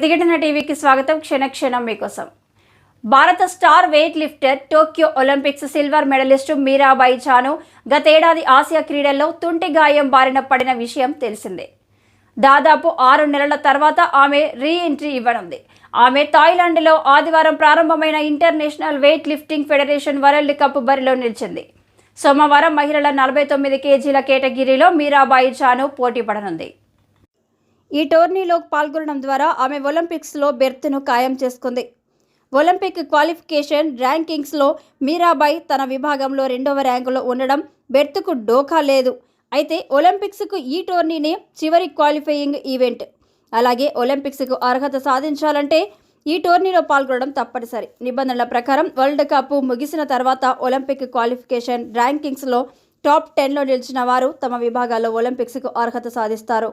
ప్రతిఘటన టీవీకి స్వాగతం. క్షణక్షణం మీకోసం. భారత star weight lifter, Tokyo Olympics silver medallist Mirabai Chanu గతేడాది ఆసియా క్రీడల్లో తుంటి గాయం బారిన పడిన విషయం తెలిసిందే. దాదాపు 6 నెలల తర్వాత ఆమె రీ ఎంట్రీ ఇవ్వనుంది. ఆమె థాయిలాండ్లో ఆదివారం ప్రారంభమైన international weight lifting federation world cup బరిలో నిలిచింది. సోమవారం మహిళల 49 కేజీల కేటగిరీలో మీరాబాయి చాను పోటీ పడనుంది. ఈ టోర్నీలో పాల్గొనడం ద్వారా ఆమె ఒలింపిక్స్లో బెర్త్ను ఖాయం చేసుకుంది. ఒలింపిక్ క్వాలిఫికేషన్ ర్యాంకింగ్స్లో మీరాబాయి తన విభాగంలో 2వ ర్యాంకులో ఉండడం బెర్త్కు డోకా లేదు. అయితే ఒలింపిక్స్కు ఈ టోర్నీనే చివరి క్వాలిఫైయింగ్ ఈవెంట్. అలాగే ఒలింపిక్స్కు అర్హత సాధించాలంటే ఈ టోర్నీలో పాల్గొనడం తప్పనిసరి. నిబంధనల ప్రకారం వరల్డ్ కప్ ముగిసిన తర్వాత ఒలింపిక్ క్వాలిఫికేషన్ ర్యాంకింగ్స్లో టాప్ 10లో నిలిచిన వారు తమ విభాగాల్లో ఒలింపిక్స్కు అర్హత సాధిస్తారు.